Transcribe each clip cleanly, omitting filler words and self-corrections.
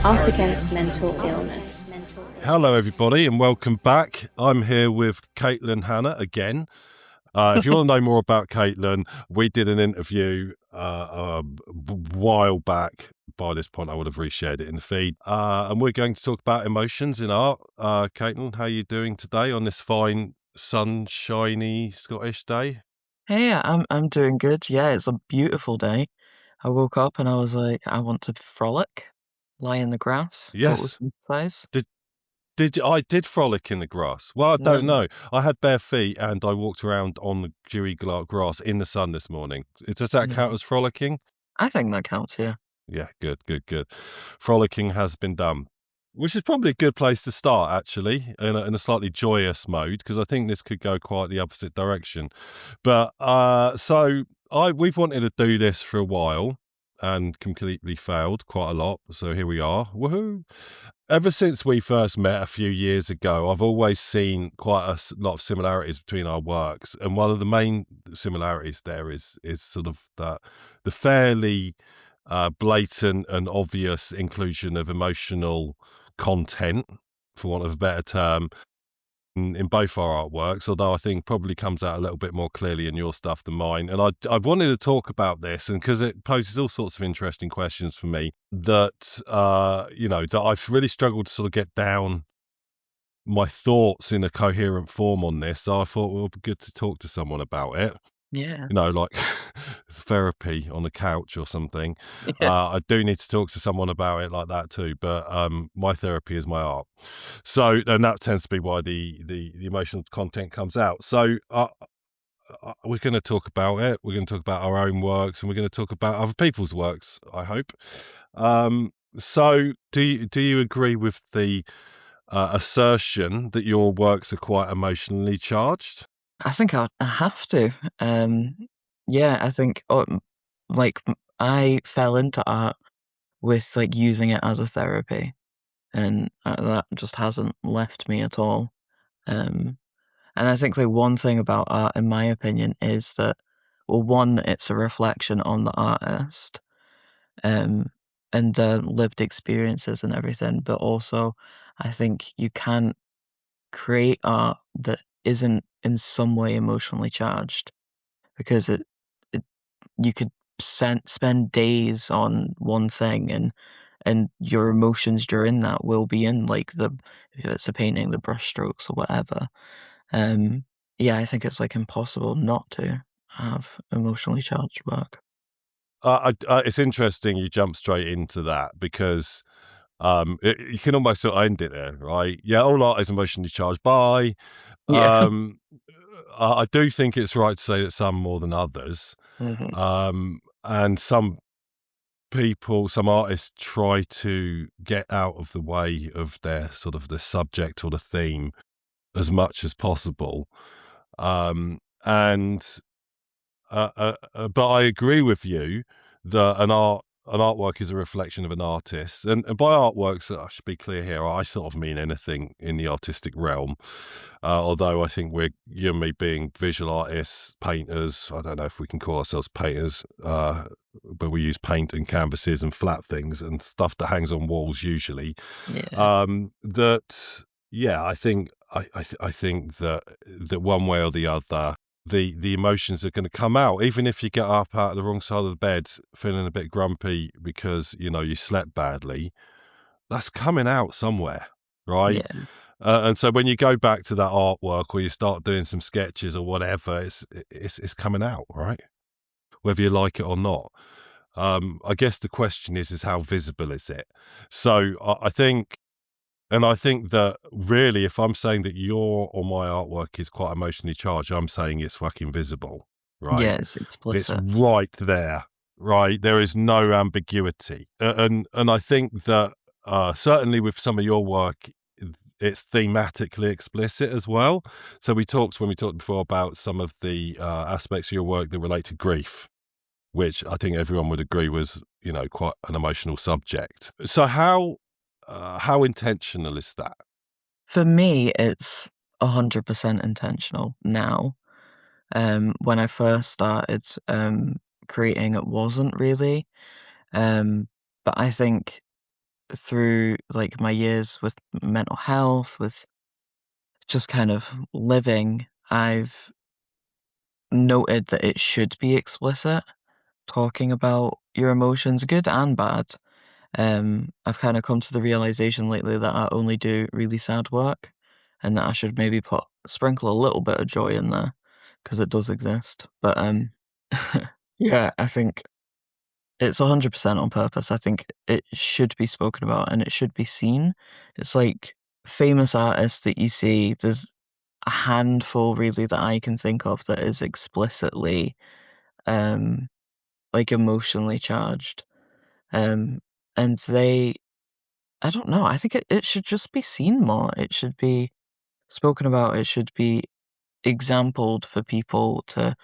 Art Against Mental Illness. Hello, everybody, and welcome back. I'm here with Caitlin Hanna again. If you want to know more about Caitlin, we did an interview a while back. By this point, I would have reshared it in the feed. And we're going to talk about emotions in art. Caitlin, how are you doing today on this fine, sunshiny Scottish day? Hey, I'm doing good. Yeah, it's a beautiful day. I woke up and I was like, I want to frolic, lie in the grass, Yes. photosynthesize. Did you, I did frolic in the grass? Well, I don't No, know. I had bare feet and I walked around on the dewy grass in the sun this morning. Does that count no. as frolicking? I think that counts, yeah. Yeah, good, good, good. Frolicking has been done, which is probably a good place to start, actually, in a slightly joyous mode, because I think this could go quite the opposite direction. But we've wanted to do this for a while and completely failed quite a lot. So here we are. Woohoo! Ever since we first met a few years ago, I've always seen quite a lot of similarities between our works, and one of the main similarities there is sort of the fairly blatant and obvious inclusion of emotional content, for want of a better term, in both our artworks, although I think probably comes out a little bit more clearly in your stuff than mine. And I wanted to talk about this, and because it poses all sorts of interesting questions for me that I've really struggled to sort of get down my thoughts in a coherent form on this. So I thought, well, it'd be good to talk to someone about it. Yeah. Like therapy on the couch or something. Yeah. I do need to talk to someone about it like that too, but my therapy is my art. So, and that tends to be why the emotional content comes out. So, we're going to talk about it. We're going to talk about our own works, and we're going to talk about other people's works, I hope. So do you agree with the assertion that your works are quite emotionally charged? I think I have to. Yeah, I think, I fell into art with like using it as a therapy, and that just hasn't left me at all. Um, And I think like one thing about art, in my opinion, is that, well, one, it's a reflection on the artist, um, and their lived experiences and everything. But also, I think you can't create art that isn't in some way emotionally charged, because it you could spend days on one thing, and your emotions during that will be in like the, if it's a painting, the brush strokes or whatever. Um, yeah, I think it's, like, impossible not to have emotionally charged work. It's interesting you jump straight into that because you can almost sort of end it there, right? Yeah, all art is emotionally charged. Bye. Yeah. Um, I do think it's right to say that some more than others, Mhm. and some artists try to get out of the way of their sort of the subject or the theme as much as possible. And But I agree with you that an artwork is a reflection of an artist, and by artworks, I should be clear here. I sort of mean anything in the artistic realm. Although I think you and me being visual artists, painters. I don't know if we can call ourselves painters, but we use paint and canvases and flat things and stuff that hangs on walls usually. Yeah. That yeah, I think that one way or the other the emotions are going to come out, even if you get up out of the wrong side of the bed feeling a bit grumpy because you slept badly. That's coming out somewhere, right? Yeah. And so when you go back to that artwork or you start doing some sketches or whatever, it's coming out, right? Whether you like it or not. I guess the question is how visible is it? So I think that really, if I'm saying that your or my artwork is quite emotionally charged, I'm saying it's fucking visible, right? Yeah, it's It's explicit. right there, right? There is no ambiguity, and I think that certainly with some of your work, it's thematically explicit as well. So when we talked before about some of the aspects of your work that relate to grief, which I think everyone would agree was quite an emotional subject. So how intentional is that? For me, it's 100% intentional now. When I first started, creating, it wasn't really. Um, but I think through like my years with mental health, with just kind of living, I've noted that it should be explicit, talking about your emotions, good and bad. I've kind of come to the realization lately that I only do really sad work, and that I should maybe sprinkle a little bit of joy in there because it does exist. But yeah, I think it's 100% on purpose. I think it should be spoken about and it should be seen. It's like famous artists that you see, there's a handful really that I can think of that is explicitly um like emotionally charged. Um and I don't know, I think it should just be seen more. It should be spoken about. It should be exampled for people to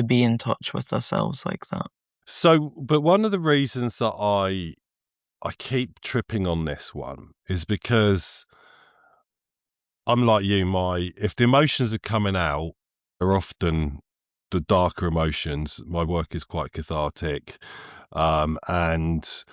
be in touch with themselves like that. So, but one of the reasons that I keep tripping on this one is because I'm like you, if the emotions are coming out are often the darker emotions. My work is quite cathartic. And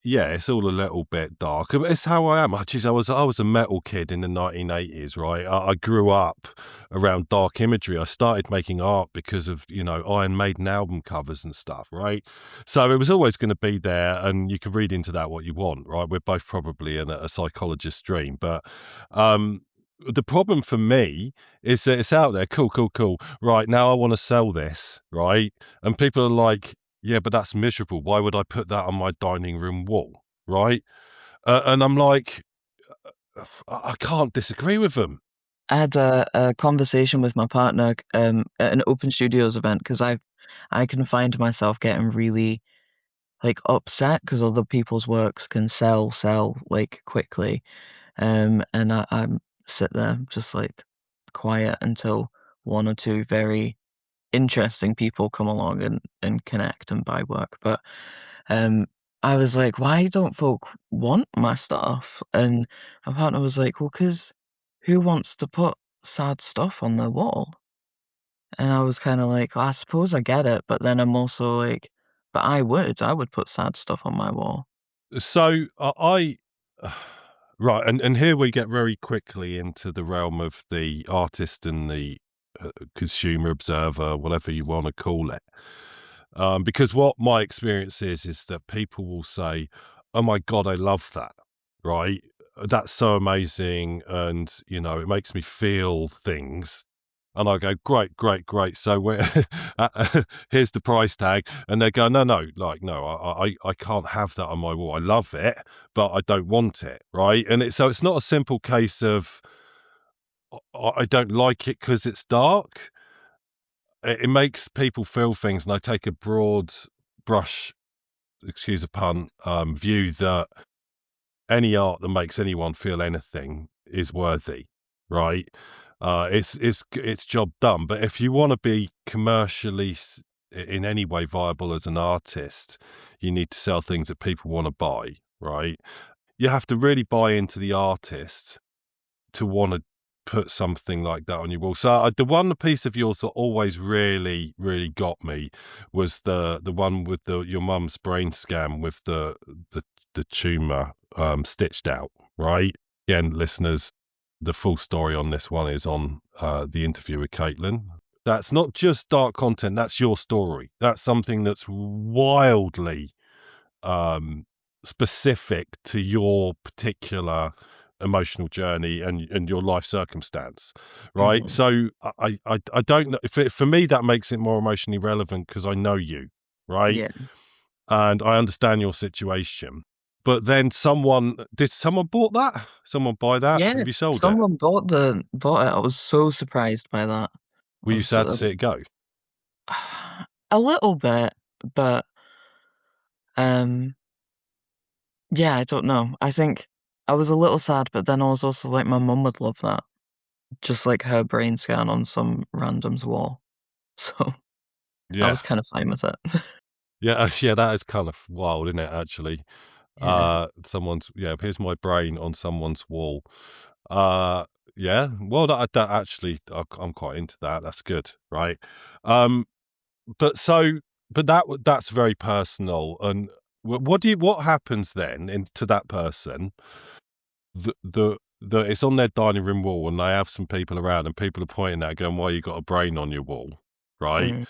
yeah, it's all a little bit dark, but it's how I am. Geez, I was a metal kid in the 1980s, right? I grew up around dark imagery. I started making art because of, Iron Maiden album covers and stuff, right? So it was always going to be there, and you can read into that what you want, right? We're both probably in a psychologist's dream, but the problem for me is that it's out there. Cool, cool, cool. Right, now I want to sell this, right? And people are like, yeah, but that's miserable. Why would I put that on my dining room wall? Right. And I'm like, I can't disagree with them. I had a conversation with my partner at an open studios event because I can find myself getting really like upset because other people's works can sell like quickly, and I'm sit there just like quiet until one or two very interesting people come along and connect and buy work. But um, I was like, why don't folk want my stuff? And my partner was like, well, because who wants to put sad stuff on their wall? And I was kind of like, I suppose I get it, but then I'm also like, but I would put sad stuff on my wall. So right, and here we get very quickly into the realm of the artist and the consumer observer, whatever you want to call it. Because what my experience is that people will say, "Oh my God, I love that," right? That's so amazing, and it makes me feel things. And I go, great, great, great. So here's the price tag, and they go, no, no, like no, I can't have that on my wall. I love it, but I don't want it, right? And so it's not a simple case of I don't like it because it's dark. It makes people feel things, and I take a broad brush, excuse the pun, view that any art that makes anyone feel anything is worthy, right? It's job done. But if you want to be commercially in any way viable as an artist, you need to sell things that people want to buy, right? You have to really buy into the artist to want to put something like that on your wall. So the one piece of yours that always really, really got me was the one with your mum's brain scan with the tumor stitched out, right? Again, listeners, the full story on this one is on the interview with Caitlin. That's not just dark content, that's your story. That's something that's wildly um, specific to your particular emotional journey and your life circumstance, right? Mhm. So I don't know, for me that makes it more emotionally relevant because I know you, right? Yeah. And I understand your situation. But then did someone bought that? Someone buy that? Yeah, Have you sold it? someone bought it. I was so surprised by that. Were I you was sad to see it go? a little bit, but um, yeah, I don't know. I think I was a little sad, but then I was also like, my mum would love that, just like her brain scan on some random's wall. So I Yeah. was kind of fine with it. Yeah, yeah, that is kind of wild, isn't it, actually? Yeah, Here's my brain on someone's wall. Uh, yeah, well, that actually, I'm quite into that. That's good, right? Um, but so, but that's very personal, and what happens then to that person that it's on their dining room wall and they have some people around and people are pointing at it going, "Why you got a brain on your wall?" Right?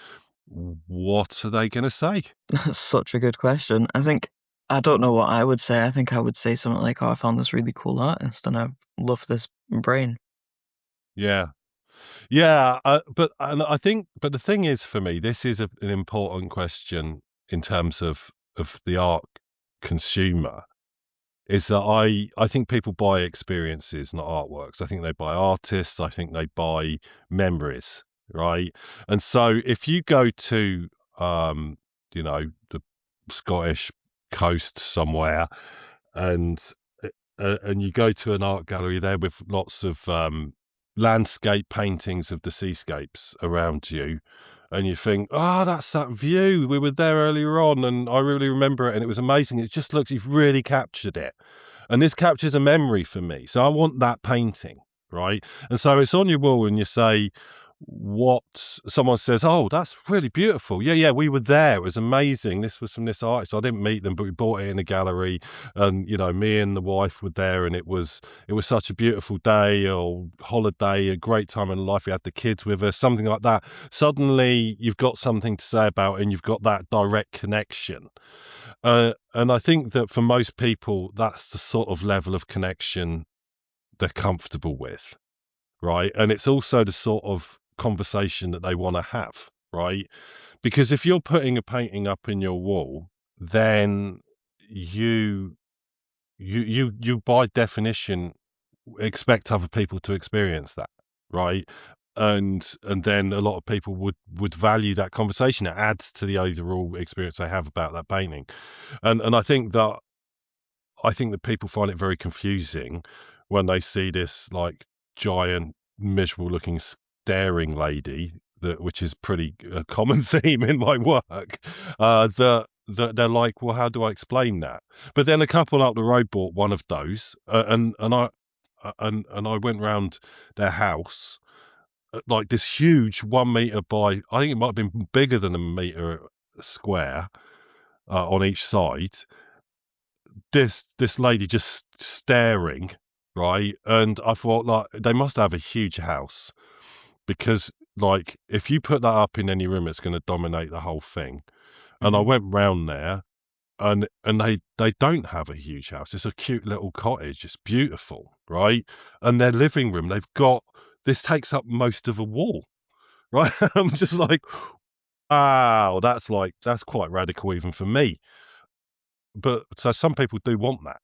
Mm. What are they going to say? That's such a good question. I don't know what I would say. I think I would say something like, "Oh, I found this really cool artist and I love this brain." Yeah. Yeah, I think, but the thing is, for me, this is an important question in terms of the art consumer. Is that I think people buy experiences, not artworks. I think they buy artists. I think they buy memories, right? And so if you go to um, the Scottish coast somewhere, and and you go to an art gallery there with lots of landscape paintings of the seascapes around you, and you think, "Oh, that's that view. We were there earlier on, and I really remember it, and it was amazing. It just looks you've really captured it." And this captures a memory for me. So I want that painting, right? And so it's on your wall and you say, what someone says, "Oh, that's really beautiful. Yeah, yeah, we were there. It was amazing. This was from this artist. I didn't meet them, but we bought it in a gallery. And, me and the wife were there and it was such a beautiful day or holiday, a great time in life. We had the kids with us, something like that." Suddenly you've got something to say about it and you've got that direct connection. And I think that for most people, that's the sort of level of connection they're comfortable with, right? And it's also the sort of conversation that they want to have, right? Because if you're putting a painting up in your wall, then you you by definition expect other people to experience that, right? And then a lot of people would value that conversation. It adds to the overall experience they have about that painting. And I think that people find it very confusing when they see this like giant, miserable looking staring lady which is pretty a common theme in my work. That they're like, "Well, how do I explain that?" But then a couple up the road bought one of those, and I went round their house, like this huge 1 meter by, I think it might have been bigger than a meter square, on each side, this lady just staring, right? And I thought, like, they must have a huge house because, like, if you put that up in any room, it's going to dominate the whole thing. And I Mhm. went round there, and they don't have a huge house. It's a cute little cottage. It's beautiful, right? And their living room, they've got this takes up most of a wall, right? I'm just like, wow, that's quite radical even for me. But so some people do want that.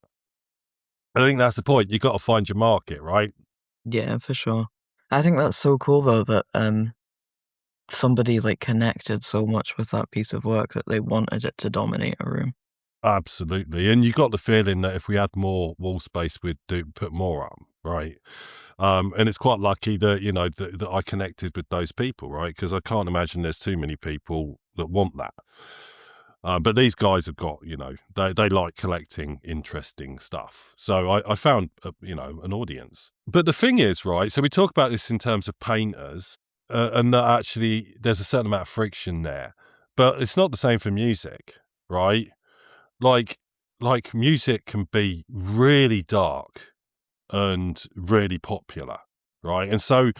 I think that's the point. You've got to find your market, right? Yeah, for sure. I think that's so cool though that, somebody, like, connected so much with that piece of work that they wanted it to dominate a room. Absolutely. And you got the feeling that if we had more wall space, we'd put more up, right? And it's quite lucky that, that I connected with those people, right? Because I can't imagine there's too many people that want that. But these guys have got, they like collecting interesting stuff. So I found, an audience. But the thing is, right, so we talk about this in terms of painters, and that actually there's a certain amount of friction there. But it's not the same for music, right? Like, like music can be really dark and really popular, right? And so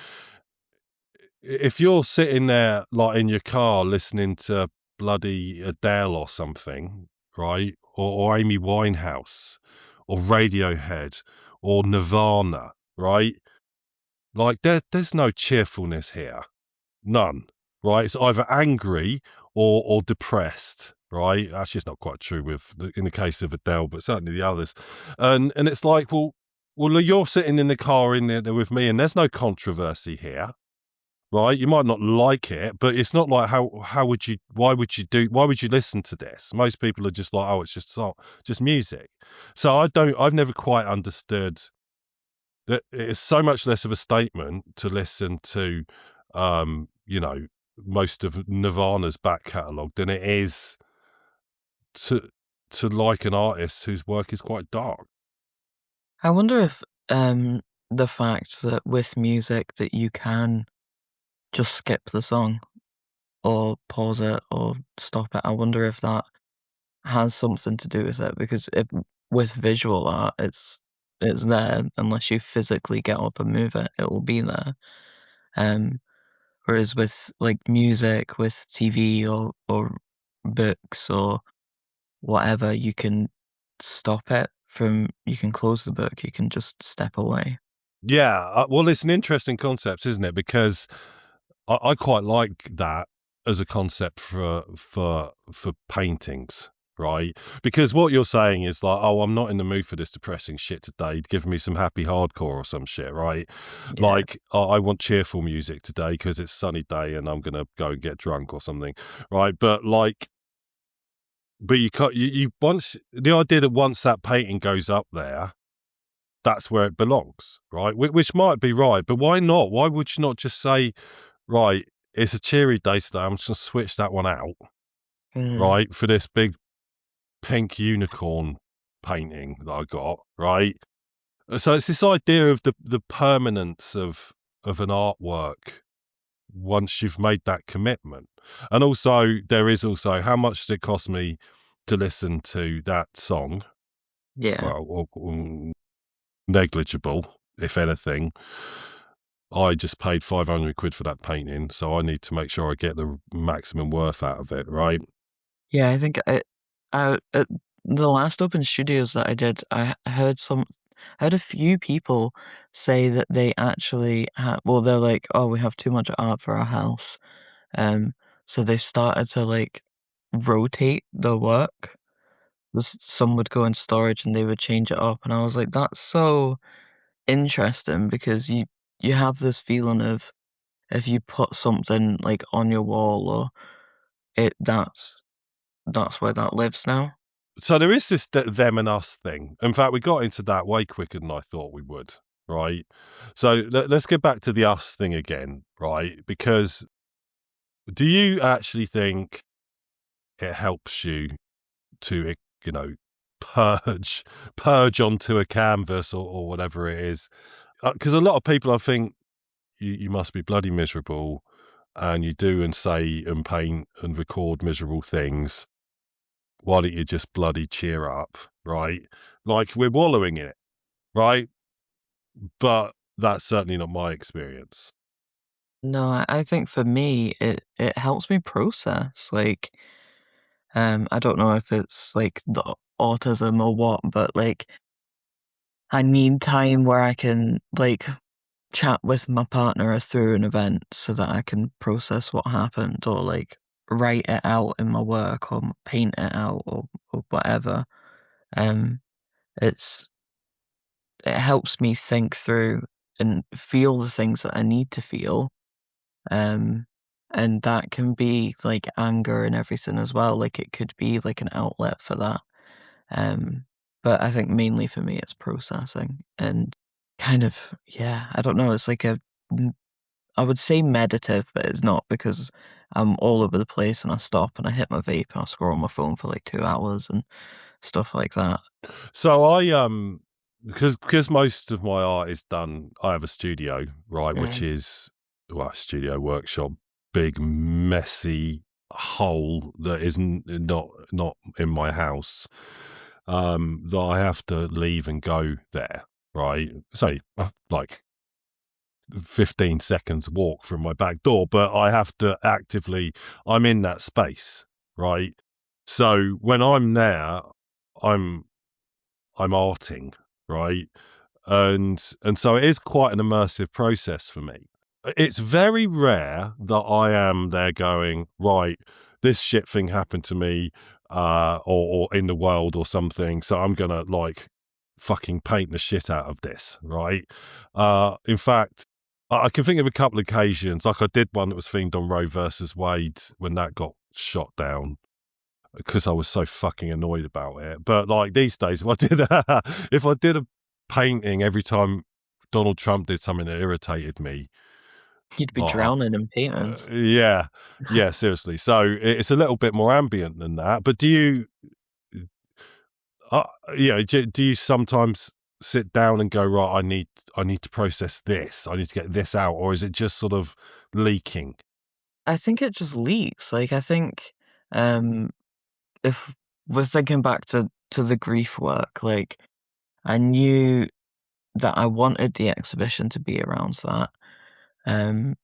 if you're sitting there like in your car listening to bloody Adele or something, right? Or Amy Winehouse or Radiohead or Nirvana, right? Like there's no cheerfulness here. None, right? It's either angry or depressed, right? Actually, it's not quite true in the case of Adele, but certainly the others. And it's like, well, you're sitting in the car in there with me, and there's no controversy here, right? You might not like it, but it's not like how would you? Why would you listen to this? Most people are just like, oh, it's just song, just music. So I've never quite understood that it's so much less of a statement to listen to, um, you know, most of Nirvana's back catalogue than it is to like an artist whose work is quite dark. I wonder if, the fact that with music that you can just skip the song or pause it or stop it, I wonder if that has something to do with it, because with visual art, it's there. Unless you physically get up and move it, it will be there. Whereas with like music, with TV or books or whatever, you can stop it from. You can close the book. You can just step away. Yeah, well, it's an interesting concept, isn't it? Because I quite like that as a concept for paintings, right? Because what you're saying is like, oh, I'm not in the mood for this depressing shit today. Give me some happy hardcore or some shit, right? Yeah. Like, oh, I want cheerful music today because it's sunny day and I'm gonna go and get drunk or something, right? But like, but you can't. You once the idea that once that painting goes up there, that's where it belongs, right? Which might be right, but why not? Why would you not just say, right, it's a cheery day today, I'm just going to switch that one out, Mm. right, for this big pink unicorn painting that I got, right? So it's this idea of the permanence of an artwork once you've made that commitment. And also, there is also, how much does it cost me to listen to that song? Yeah. Well, negligible, if anything. I just paid 500 quid for that painting, so I need to make sure I get the maximum worth out of it, right? Yeah, I think at the last open studios that I did, I heard a few people say that they actually well, they're like, oh, we have too much art for our house, so they've started to like rotate the work. Some would go in storage and they would change it up, and I was like, that's so interesting, because you have this feeling of, if you put something like on your wall, or it that's where that lives now. So there is this them and us thing. In fact, we got into that way quicker than I thought we would, right? So let's get back to the us thing again, right? Because do you actually think it helps you to, you know, purge onto a canvas or whatever it is? Because a lot of people, I think, you must be bloody miserable, and you do and say and paint and record miserable things. Why don't you just bloody cheer up, right? Like, we're wallowing in it, right? But that's certainly not my experience. No, I think for me, it helps me process, like, I don't know if it's, like, the autism or what, but, like, I need time where I can, like, chat with my partner through an event so that I can process what happened, or, like, write it out in my work, or paint it out, or whatever. Um, it's it helps me think through and feel the things that I need to feel. Um, and that can be like anger and everything as well. Like, it could be like an outlet for that. Um, but I think mainly for me, it's processing and kind of, yeah, I don't know. It's like m- I would say meditative, but it's not, because I'm all over the place and I stop and I hit my vape and I scroll on my phone for like 2 hours and stuff like that. So because most of my art is done, I have a studio, right, which Mm. is, well, a studio workshop, big messy hole that isn't not in my house. That I have to leave and go there, right? It's only like 15 seconds walk from my back door, but I have to actively, I'm in that space, right? So when I'm there, I'm I'm arting, right? And so it is quite an immersive process for me. It's very rare that I am there going, right, this shit thing happened to me, or in the world or something, so I'm gonna like fucking paint the shit out of this, right? In fact, I can think of a couple of occasions, like I did one that was themed on Roe versus Wade when that got shot down, because I was so fucking annoyed about it. But like these days, if I did if I did a painting every time Donald Trump did something that irritated me, You'd be like, drowning in paintings. yeah, yeah, seriously. So it's a little bit more ambient than that. But do you, uh, do you sometimes sit down and go, right, I need to process this, I need to get this out, or is it just sort of leaking? I think it just leaks. Like, I think, um, if we're thinking back to the grief work, like, I knew that I wanted the exhibition to be around that.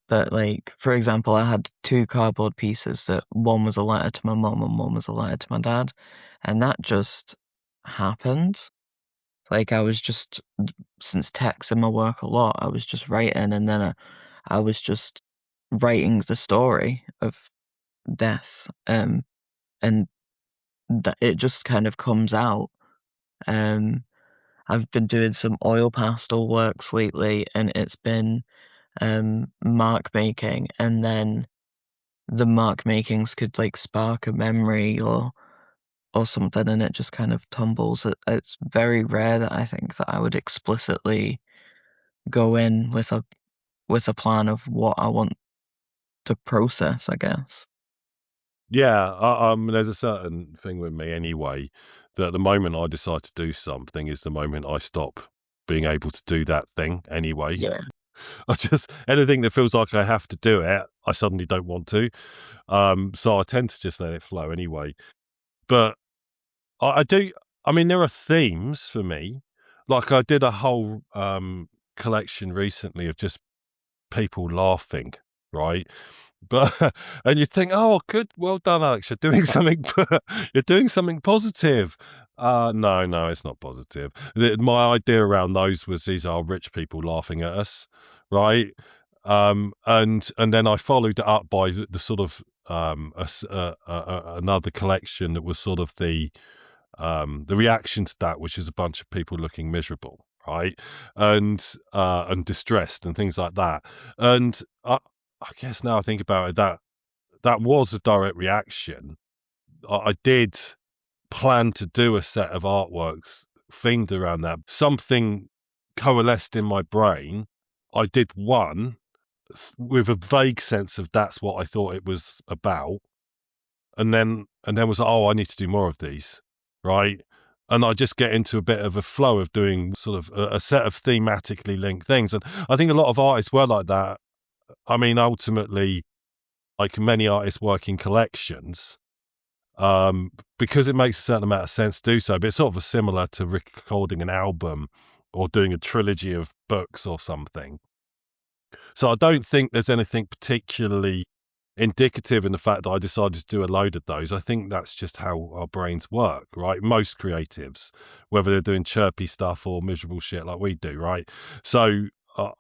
But like, for example, I had two cardboard pieces that one was a letter to my mum and one was a letter to my dad, and that just happened. Like, I was just, since text in my work a lot, I was just writing, and then I was just writing the story of death, and that it just kind of comes out. Um, I've been doing some oil pastel works lately, and it's been mark making, and then the mark makings could like spark a memory or something, and it just kind of tumbles. It's very rare that I think that I would explicitly go in with a plan of what I want to process, I guess. Yeah, there's a certain thing with me anyway, that the moment I decide to do something is the moment I stop being able to do that thing anyway. Yeah. I just anything that feels like I have to do it, I suddenly don't want to. So I tend to just let it flow anyway. But I do. I mean, there are themes for me. Like I did a whole collection recently of just people laughing, right? But and you think, oh, good, well done, Alex. You're doing something. You're doing something positive. No, it's not positive. My idea around those was these are rich people laughing at us, right? And then I followed it up by the sort of another collection that was sort of the reaction to that, which is a bunch of people looking miserable, right, and distressed and things like that. And I guess now I think about it, that was a direct reaction. I did plan to do a set of artworks themed around that. Something coalesced in my brain. I did one with a vague sense of that's what I thought it was about, and then was like, oh, I need to do more of these, right? And I just get into a bit of a flow of doing sort of a set of thematically linked things. And I think a lot of artists were like that. I mean, ultimately, like many artists work in collections, because it makes a certain amount of sense to do so. But it's sort of similar to recording an album or doing a trilogy of books or something. So I don't think there's anything particularly indicative in the fact that I decided to do a load of those. I think that's just how our brains work, right? Most creatives, whether they're doing chirpy stuff or miserable shit like we do, right? So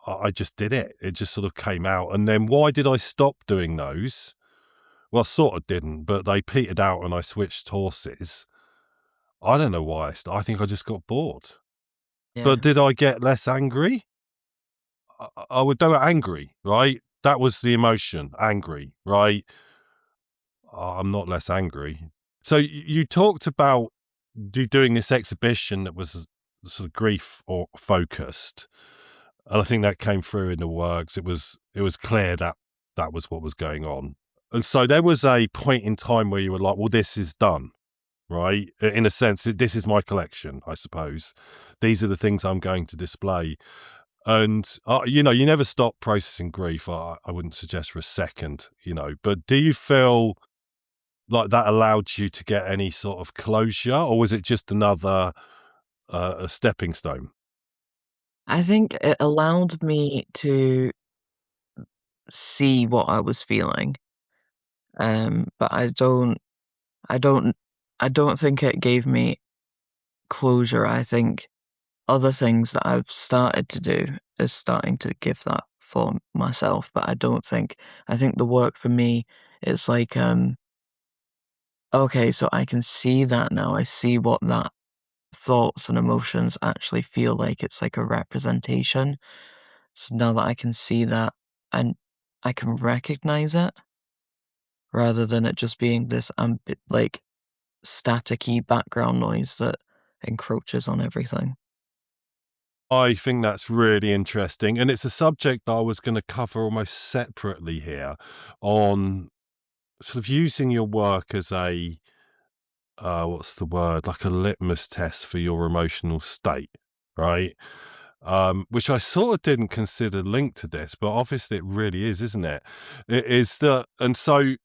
I just did it. It just sort of came out. And then why did I stop doing those? Well, I sort of didn't, but they petered out and I switched horses. I don't know why I think I just got bored. Yeah. But did I get less angry? I would do it angry, right? That was the emotion, angry, right? I'm not less angry. So you talked about doing this exhibition that was sort of grief or focused, and I think that came through in the works. It was clear that that was what was going on, and so there was a point in time where you were like, "Well, this is done." Right? In a sense, this is my collection, I suppose. These are the things I'm going to display. And, you know, you never stop processing grief. I wouldn't suggest for a second, you know, but do you feel like that allowed you to get any sort of closure, or was it just another a stepping stone? I think it allowed me to see what I was feeling, but I don't I don't think it gave me closure. I think other things that I've started to do is starting to give that for myself, but I think the work for me is like, okay, so I can see that now. I see what that thoughts and emotions actually feel like. It's like a representation. So now that I can see that and I can recognize it rather than it just being this like staticky background noise that encroaches on everything. I think that's really interesting. And it's a subject that I was going to cover almost separately here on sort of using your work as a, what's the word, like a litmus test for your emotional state, right? Which I sort of didn't consider linked to this, but obviously it really is, isn't it? It is that, and so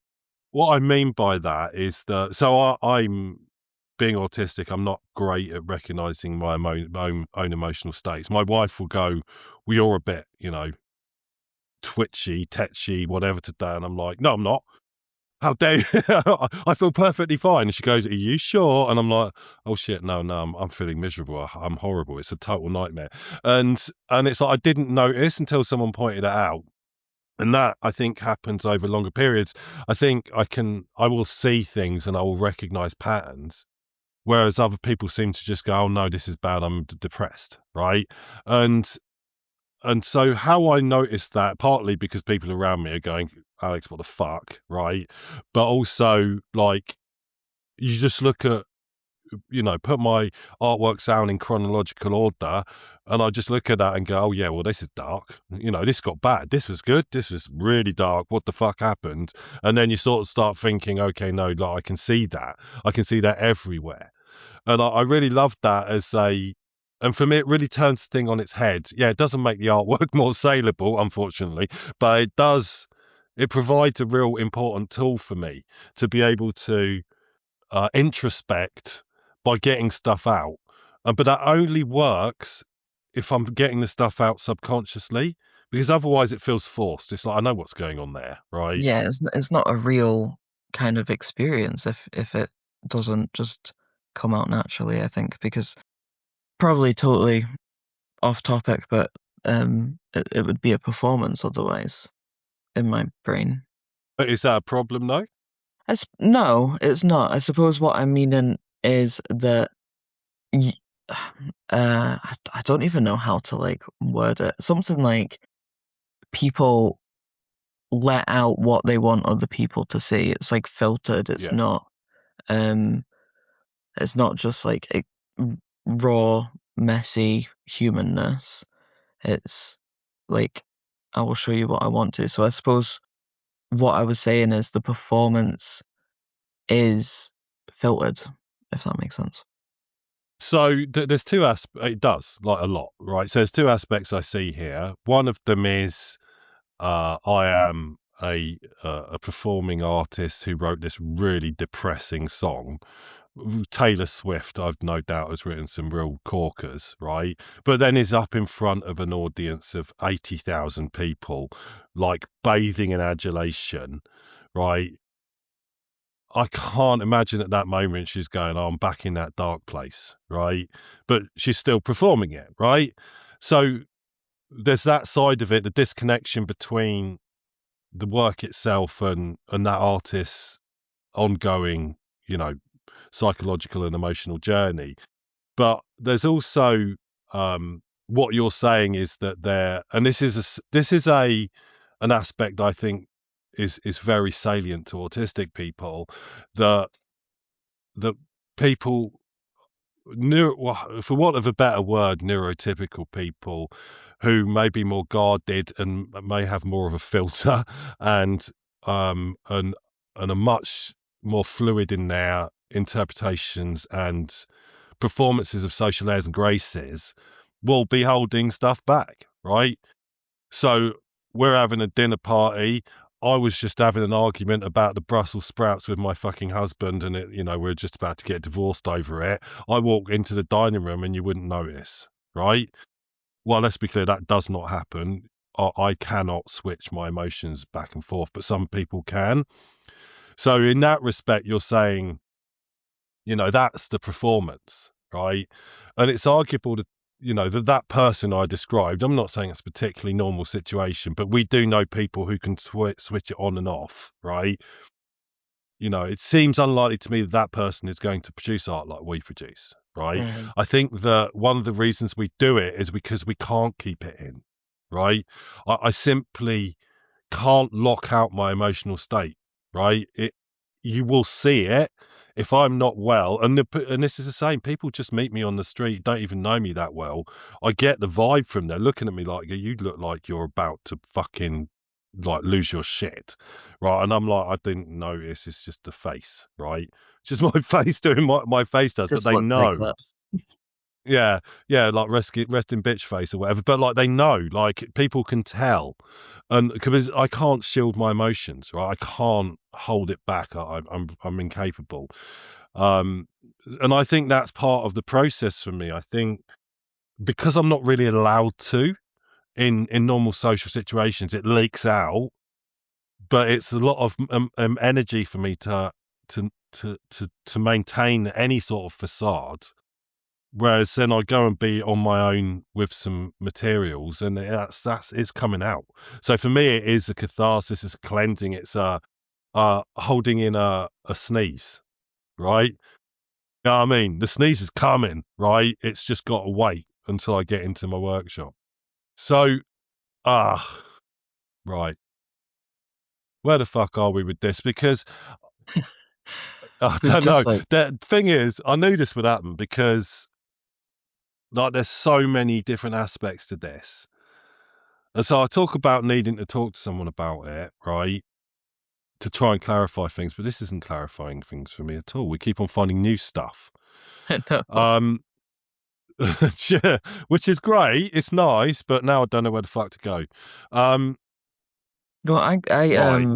what I mean by that is that, so I'm being autistic, I'm not great at recognizing my own emotional states. My wife will go, "Well, you're a bit, twitchy, tetchy, whatever today," and I'm like, "No, I'm not. How dare you?" I feel perfectly fine. And she goes, "Are you sure?" And I'm like, "Oh shit, no, I'm feeling miserable. I'm horrible. It's a total nightmare." And it's like I didn't notice until someone pointed it out. And that, I think, happens over longer periods. I think I will see things and I will recognize patterns, whereas other people seem to just go, "Oh no, this is bad. I'm depressed," right? And so how I noticed that, partly because people around me are going, "Alex, what the fuck," right? But also, like, you just look at, put my artworks down in chronological order, and I just look at that and go, "Oh yeah, well this is dark. This got bad. This was good. This was really dark. What the fuck happened?" And then you sort of start thinking, "Okay, no, like I can see that. I can see that everywhere." And I really love that and for me, it really turns the thing on its head. Yeah, it doesn't make the artwork more saleable, unfortunately, but it provides a real important tool for me to be able to introspect by getting stuff out. But that only works if I'm getting the stuff out subconsciously, because otherwise it feels forced. It's like, I know what's going on there, right? Yeah, it's not a real kind of experience if it doesn't just come out naturally, I think, because probably totally off topic, but it would be a performance otherwise in my brain. But is that a problem though? No, it's not. I suppose what I'm meaning is that y I don't even know how to, like, word it. Something like people let out what they want other people to see. It's, like, filtered. Yeah. Um, it's not just, like, raw, messy humanness. It's, like, I will show you what I want to. So I suppose what I was saying is the performance is filtered, if that makes sense. So there's two aspects. It does, like, a lot, right? So there's two aspects I see here. One of them is I am a performing artist who wrote this really depressing song. Taylor Swift, I've no doubt, has written some real corkers, right? But then is up in front of an audience of 80,000 people, like bathing in adulation, right? I can't imagine at that moment she's going, "Oh, I'm back in that dark place," right? But she's still performing it, right? So there's that side of it, the disconnection between the work itself and that artist's ongoing, psychological and emotional journey. But there's also what you're saying is that and this is an aspect I think is very salient to autistic people, that that people, for want of a better word, neurotypical people who may be more guarded and may have more of a filter and um and are much more fluid in their interpretations and performances of social airs and graces, will be holding stuff back, right? So we're having a dinner party. I was just having an argument about the Brussels sprouts with my fucking husband, and we're just about to get divorced over it. I walk into the dining room and you wouldn't notice, right? Well, let's be clear, that does not happen. I cannot switch my emotions back and forth, but some people can. So in that respect, you're saying, that's the performance, right? And it's arguable that, that person I described, I'm not saying it's a particularly normal situation, but we do know people who can switch it on and off, right? It seems unlikely to me that that person is going to produce art like we produce, right? Mhm. I think that one of the reasons we do it is because we can't keep it in, right? I simply can't lock out my emotional state, right? You will see it if I'm not well, and this is the same. People just meet me on the street, don't even know me that well. I get the vibe from them looking at me like, "You look like you're about to fucking like lose your shit," right? And I'm like, "I didn't notice. It's just the face, right? Just my face doing what my face does." But Just they look like know. that. Yeah, yeah, like resting bitch face or whatever. But like they know, like people can tell, and because I can't shield my emotions, right? I can't hold it back. I'm incapable. And I think that's part of the process for me. I think because I'm not really allowed to in normal social situations, it leaks out, but it's a lot of energy for me to maintain any sort of facade. Whereas then I go and be on my own with some materials, and that's it's coming out. So for me, it is a catharsis, it's cleansing, it's holding in a sneeze, right? You know what I mean? The sneeze is coming, right? It's just got to wait until I get into my workshop. So, right. Where the fuck are we with this? Because I We've don't know. just like The thing is, I knew this would happen because like there's so many different aspects to this. And so I talk about needing to talk to someone about it, right? To try and clarify things, but this isn't clarifying things for me at all. We keep on finding new stuff. no. Um, yeah, which is great. It's nice, but now I don't know where the fuck to go. Well, I Right.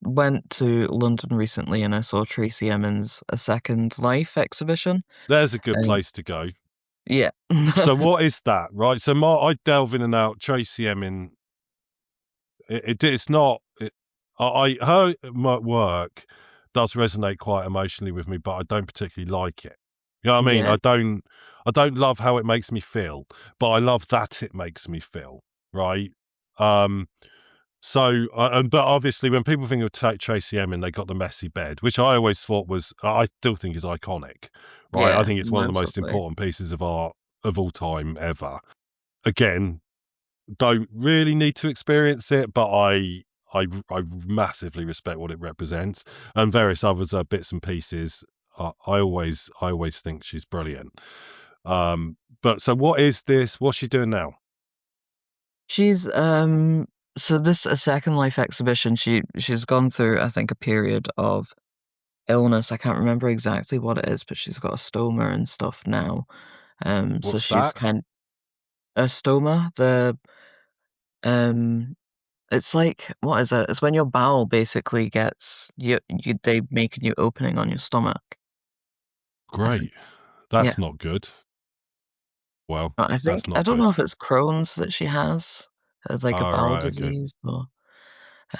went to London recently and I saw Tracy Emin's A Second Life exhibition. There's a good And place to go. yeah. So what is that, right? So I delve in and out. Tracy Emin. It's not. Her work does resonate quite emotionally with me, but I don't particularly like it. You know what I mean? Yeah. I don't love how it makes me feel, but I love that it makes me feel, right? Um, so, but obviously, when people think of Tracy Emin, they got the messy bed, which I always thought was, I still think is iconic, right? I Yeah, think it's one of the most massively. important pieces of art of all time ever. Again, don't really need to experience it, but I massively respect what it represents, and various others are bits and pieces. I always think she's brilliant. But so what is this? What's she doing now? She's so this A Second Life exhibition, she's gone through, I think, a period of illness. I can't remember exactly what it is, but she's got a stoma and stuff now. So What's she's that? kind a stoma, um it's like, what is it? It's when your bowel basically gets they make a new opening on your stomach. I think. Great. Yeah. That's not good. Well, I that's think I not don't know good. if it's Crohn's that she has, like a All bowel right. Okay. disease, or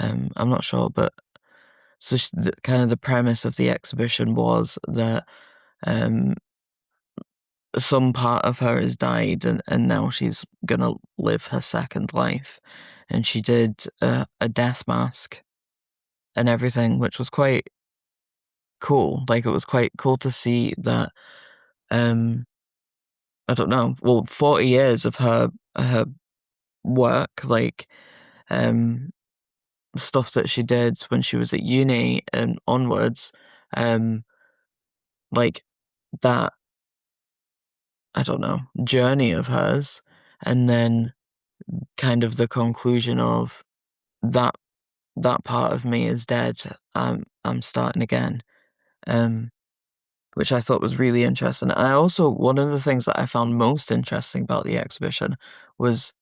I'm not sure, but so kind of the premise of the exhibition was that um, some part of her has died, and now she's gonna live her second life, and she did a death mask and everything, which was quite cool. Like, it was quite cool to see that. Um, I don't know. Well, 40 years of her work, like um, stuff that she did when she was at uni and onwards, um, like that, I don't know, journey of hers, and then kind of the conclusion of that that part of me is dead. I'm starting again. Um, which I thought was really interesting. I also, one of the things that I found most interesting about the exhibition was,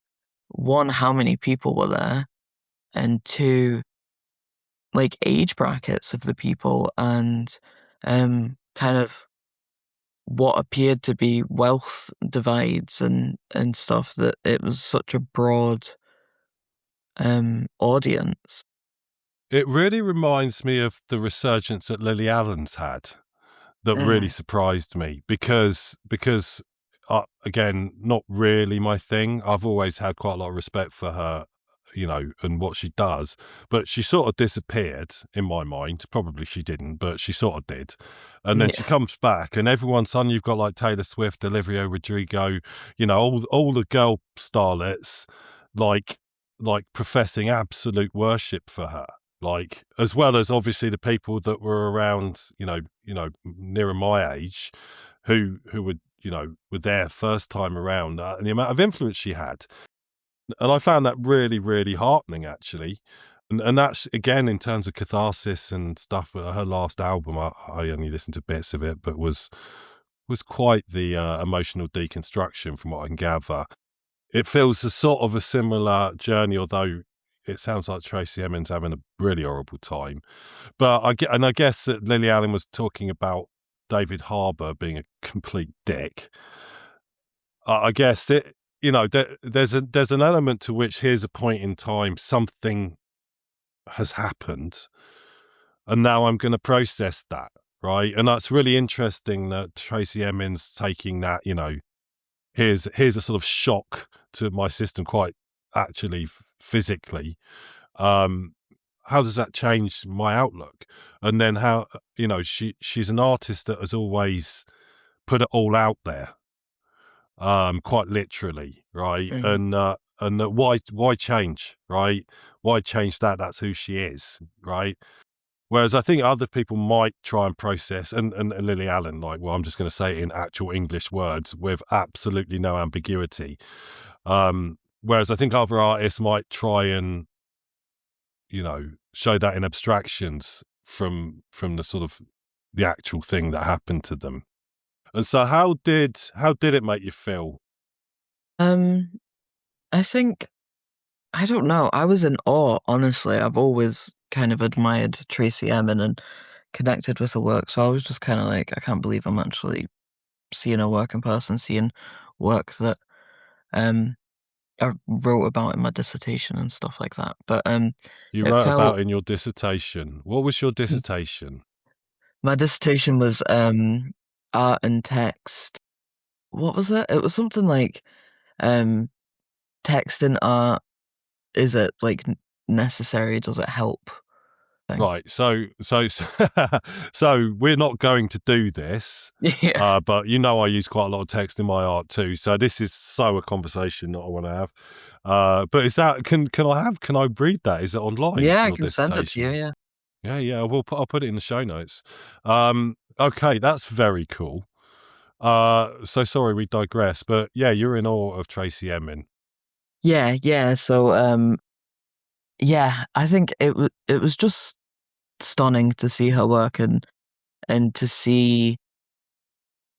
one, how many people were there, and two, like, age brackets of the people, and kind of what appeared to be wealth divides and stuff, that it was such a broad audience. It really reminds me of the resurgence that Lily Allen's had. That really Mm, surprised me because again, not really my thing. I've always had quite a lot of respect for her, you know, and what she does, but she sort of disappeared in my mind. Probably she didn't, but she sort of did. And then she yeah, comes back, and everyone's suddenly you've got like Taylor Swift, Olivia Rodrigo, you know, all the girl starlets, like professing absolute worship for her, like, as well as obviously the people that were around, nearer my age, who would, were there first time around, and the amount of influence she had. And I found that really, really heartening, actually. And that's, again, in terms of catharsis and stuff, her last album, I only listened to bits of it, but was quite the emotional deconstruction from what I can gather. It feels a sort of a similar journey, although it sounds like Tracy Emin's having a really horrible time. But I guess that Lily Allen was talking about David Harbour being a complete dick, I guess there's an element to which here's a point in time, something has happened, and now I'm going to process that, right? And that's really interesting that Tracy Emin's taking that, here's a sort of shock to my system, quite actually physically. How does that change my outlook? And then how, she's an artist that has always put it all out there, quite literally, right? Mhm. And why change, right? Why change that? That's who she is, right? Whereas I think other people might try and process, and Lily Allen, like, well, I'm just going to say it in actual English words with absolutely no ambiguity. Whereas I think other artists might try and, show that in abstractions from the sort of the actual thing that happened to them. And so how did it make you feel? Um, I think I don't know. I was in awe, honestly. I've always kind of admired Tracy Emin and connected with her work, so I was just kind of like, I can't believe I'm actually seeing her work in person, seeing work that um I wrote about in my dissertation and stuff like that. But You it wrote felt about in your dissertation. What was your dissertation? my dissertation was art and text. What was it? It was something like um text and art. Is it like necessary? Does it help? Thing. Right. So we're not going to do this. Yeah. But I use quite a lot of text in my art too. So this is so a conversation that I want to have. But is that can I read that? Is it online, Yeah, I your can send it to you, dissertation? yeah. Yeah, I'll put it in the show notes. Okay, that's very cool. So sorry we digress, but yeah, you're in awe of Tracy Emin. Yeah, yeah, so, yeah, I think it was just stunning to see her work and to see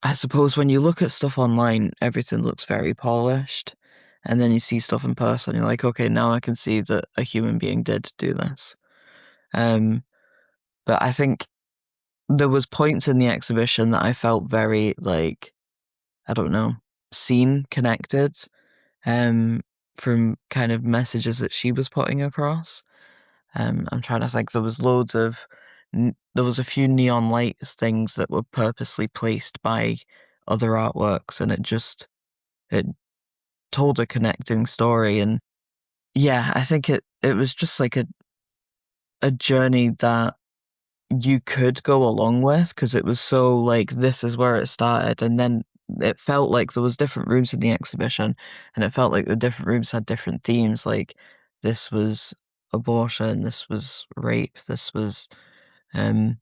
I suppose when you look at stuff online, everything looks very polished, and then you see stuff in person, you're like, "Okay, now I can see that a human being did do this." Um, but I think there was points in the exhibition that I felt very, like, I don't know, seen, connected, um, from kind of messages that she was putting across. I'm trying to think. There was a few neon lights things that were purposely placed by other artworks, and it told a connecting story. And yeah, I think it was just like a journey that you could go along with because it was so like this is where it started, and then it felt like there was different rooms in the exhibition, and it felt like the different rooms had different themes. Like this was abortion, this was rape, this was um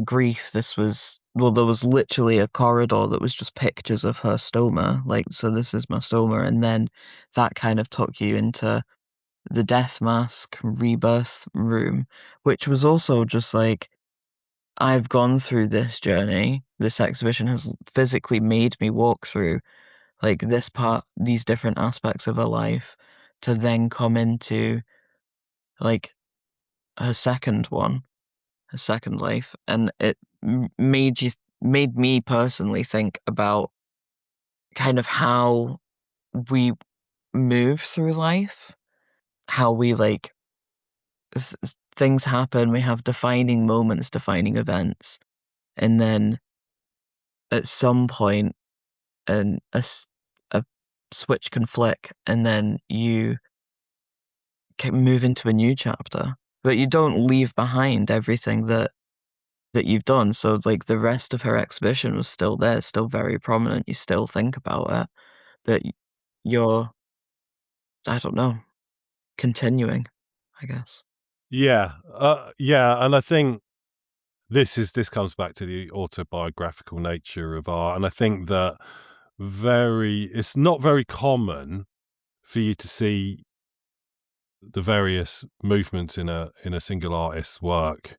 grief, this was well, there was literally a corridor that was just pictures of her stoma. Like, so this is my stoma, and then that kind of took you into the death mask rebirth room, which was also just like I've gone through this journey. This exhibition has physically made me walk through like this part, these different aspects of her life to then come into like her second one, her second life. And it made me personally think about kind of how we move through life, how we like things happen, we have defining moments, defining events. And then at some point, and a switch can flick, and then you can move into a new chapter, but you don't leave behind everything that you've done. So like the rest of her exhibition was still there, still very prominent. You still think about it, but you're I don't know, continuing, I guess. Yeah, and I think this comes back to the autobiographical nature of art, and I think that it's not very common for you to see the various movements in a single artist's work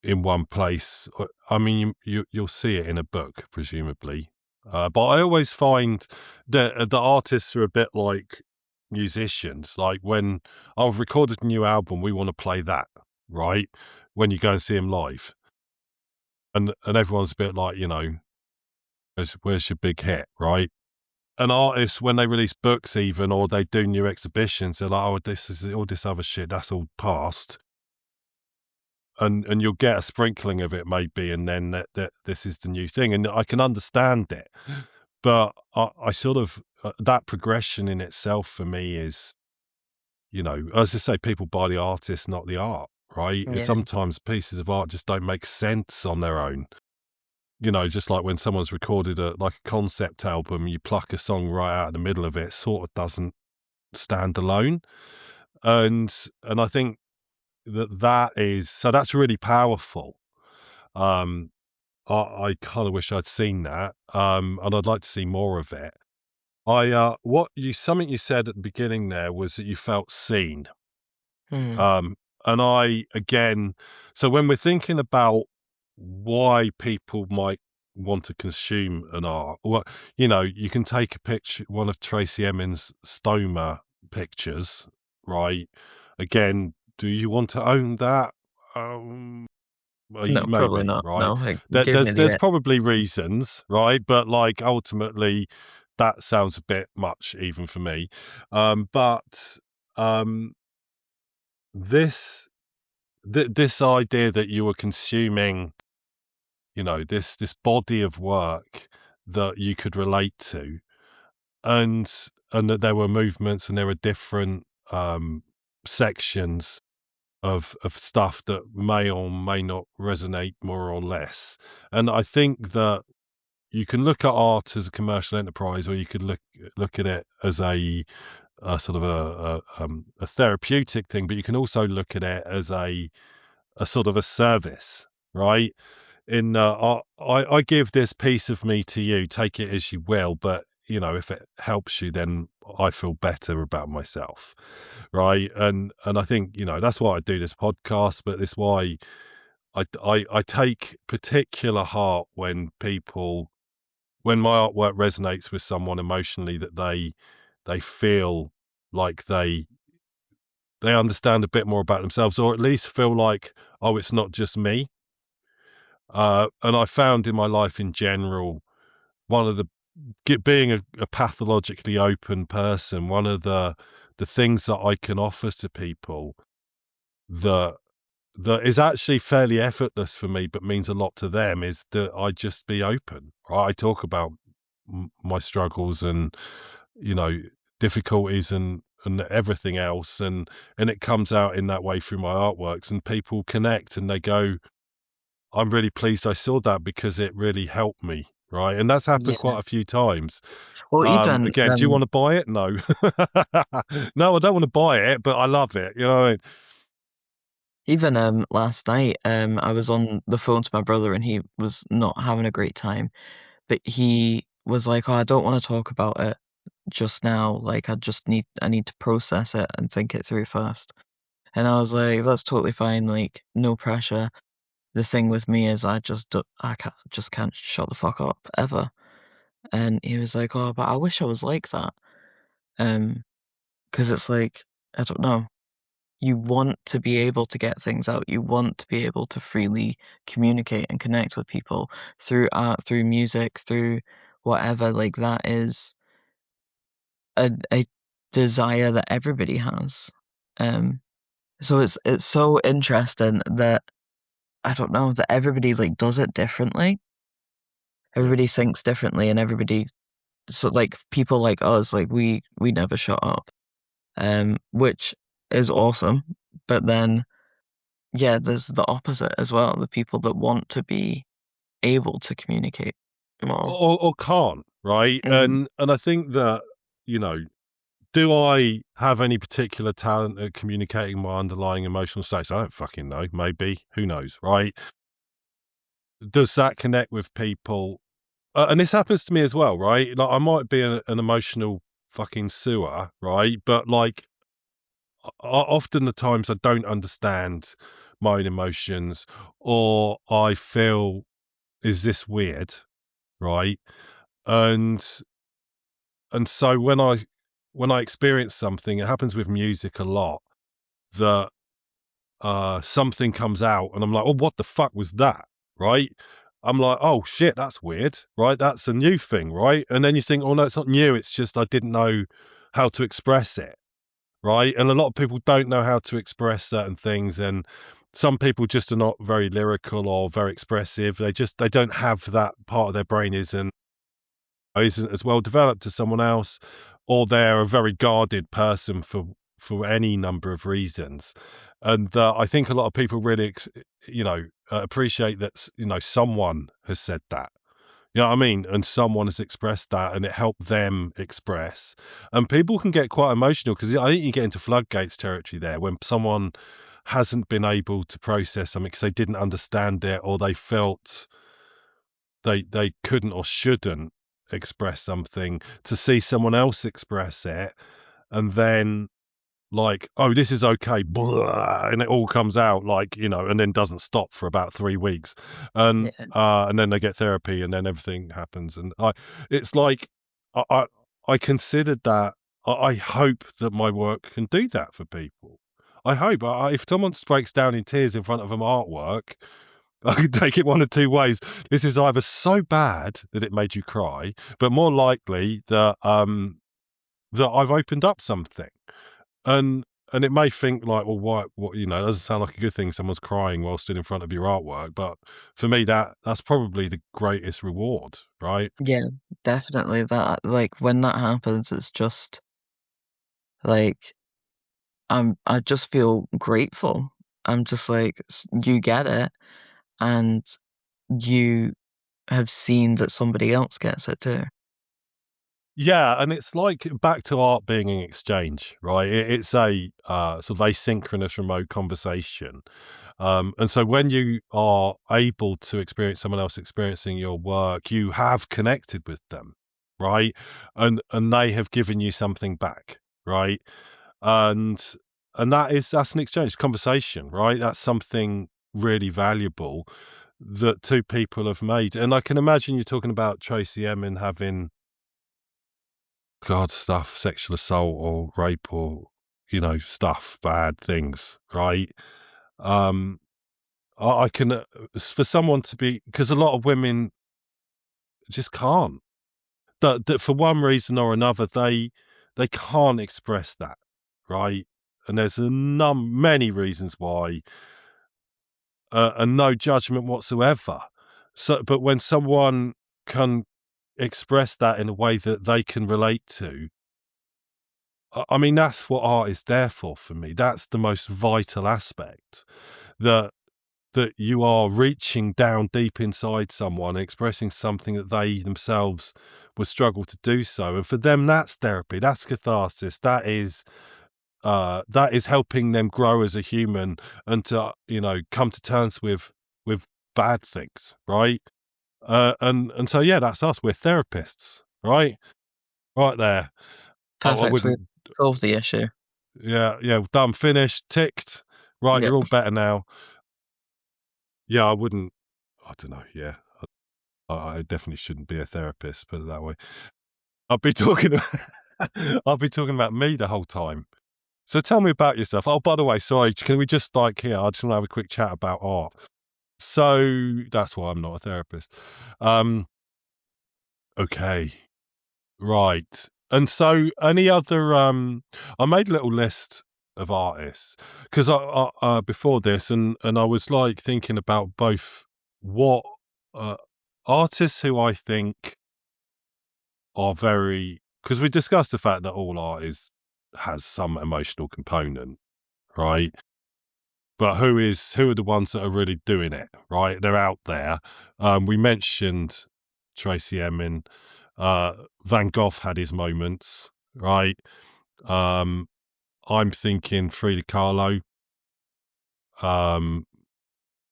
in one place. I mean, you'll see it in a book, presumably, but I always find that the artists are a bit like musicians. Like when I've recorded a new album, we want to play that, right? When you go and see them live. and everyone's a bit like, where's your big hit, right? And artists, when they release books even, or they do new exhibitions, they're like, oh, this is all this other shit, that's all past. And you'll get a sprinkling of it maybe, and then that this is the new thing. And I can understand it. But I sort of, that progression in itself for me is, as I say, people buy the artist, not the art, right? And Yeah. sometimes pieces of art just don't make sense on their own. Just like when someone's recorded a concept album, you pluck a song right out of the middle of it, sort of doesn't stand alone. And I think that's really powerful. I kind of wish I'd seen that. And I'd like to see more of it. Something you said at the beginning there was that you felt seen. Hmm. And so when we're thinking about why people might want to consume an art, well, you can take a picture, one of Tracy Emin's Stoma pictures, right? Again, do you want to own that? Well, No, probably maybe, not. right? No, like, give me There's the probably reasons, right? But ultimately, that sounds a bit much even for me. But um, this this idea that you were consuming, this body of work that you could relate to, and that there were movements and there were different sections of stuff that may or may not resonate more or less. And I think that you can look at art as a commercial enterprise, or you could look at it as a sort of a therapeutic thing, but you can also look at it as a sort of a service, right? I give this piece of me to you, take it as you will, but if it helps you, then I feel better about myself, right? And I think that's why I do this podcast, but it's why I take particular heart when my artwork resonates with someone emotionally, that they feel like they understand a bit more about themselves, or at least feel like, oh, it's not just me. And I found in my life in general, one of the being a pathologically open person, one of the things that I can offer to people that is actually fairly effortless for me, but means a lot to them, is that I just be open. Right? I talk about my struggles and you know difficulties and everything else, and it comes out in that way through my artworks, and people connect and they go, I'm really pleased I saw that because it really helped me, right? And that's happened yeah. quite a few times. Well, even Again, do you want to buy it? No. No, I don't want to buy it, but I love it. You know what I mean? even last night, I was on the phone to my brother and he was not having a great time, but he was like, "Oh, I don't want to talk about it just now. Like, I need to process it and think it through first." And I was like, "That's totally fine. Like, no pressure." The thing with me is I can't shut the fuck up ever. And he was like, "Oh, but I wish I was like that." Um, because it's like, I don't know. You want to be able to get things out. You want to be able to freely communicate and connect with people through art, through music, through whatever. Like, that is a desire that everybody has. Um, so it's so interesting that, I don't know, that everybody, like, does it differently. Yeah. Everybody thinks differently, and everybody, so, like, people like us, like, we never shut up, which is awesome. But then, yeah, there's the opposite as well, the people that want to be able to communicate more. Or can't, right? Mhm. And I think that, you know, do I have any particular talent at communicating my underlying emotional states? I don't fucking know. Maybe. Who knows, right? Does that connect with people? And this happens to me as well, right? Like, I might be an emotional fucking sewer, right? But often the times I don't understand my own emotions, or I feel, is this weird, right? And so when I experience something, it happens with music a lot, that something comes out and I'm like, oh, what the fuck was that, right? I'm like, oh shit, that's weird, right? That's a new thing, right? And then you think, oh no, it's not new. It's just I didn't know how to express it, right? And a lot of people don't know how to express certain things, and some people just are not very lyrical or very expressive. They don't have that part of their brain isn't as well developed as someone else, or they're a very guarded person for any number of reasons. And I think a lot of people really, appreciate that someone has said that. You know what I mean? And someone has expressed that, and it helped them express. And people can get quite emotional because I think you get into floodgates territory there when someone hasn't been able to process something because they didn't understand it, or they felt they couldn't or shouldn't express something, to see someone else express it, and then like, oh, this is okay, blah, and it all comes out like, and then doesn't stop for about 3 weeks, Yeah. and then they get therapy, and then everything happens, and it's like I I, I considered that. I hope that my work can do that for people. I hope if someone breaks down in tears in front of an artwork, I could take it one of two ways. This is either so bad that it made you cry, but more likely that that I've opened up something. And it may think like, well, what it doesn't sound like a good thing someone's crying while stood in front of your artwork, but for me that's probably the greatest reward, right? Yeah, definitely that, like, when that happens, it's just, like, I just feel grateful. I'm just like, "You get it, and you have seen that somebody else gets it too." Yeah, and it's like back to art being an exchange, right? It's a sort of asynchronous remote conversation. And so when you are able to experience someone else experiencing your work, you have connected with them, right? And they have given you something back, right? And that's an exchange conversation, right? That's something really valuable that two people have made. And I can imagine you're talking about Tracy Emin having God stuff, sexual assault or rape or, stuff, bad things, right? Um, I can, for someone to be, because a lot of women just can't, that for one reason or another, they can't express that, right? And there's many reasons why, and no judgment whatsoever. So, but when someone can express that in a way that they can relate to, I mean, that's what art is there for me. That's the most vital aspect, that you are reaching down deep inside someone, expressing something that they themselves would struggle to do so. And for them, that's therapy, that's catharsis, that is helping them grow as a human and to, come to terms with bad things, right? And so yeah, that's us. We're therapists, right? Right there. I Perfect, we wouldn't. solved the issue. Yeah, yeah, done, finished, ticked. Right, Yeah, you're all better now. Yeah, I wouldn't. I don't know. Yeah, I definitely shouldn't be a therapist. Put it that way. I'd be talking. I'd be talking about me the whole time. So tell me about yourself. Oh, by the way, sorry. Can we just like here? I just want to have a quick chat about art. So that's why I'm not a therapist. Okay, right. And so, any other? I made a little list of artists because before this, and I was like thinking about both what uh, artists who I think are very, because we discussed the fact that all art has some emotional component, right? But who are the ones that are really doing it, right? They're out there. We mentioned Tracy Emin. Van Gogh had his moments, right? Um, I'm thinking Frida Kahlo. Um,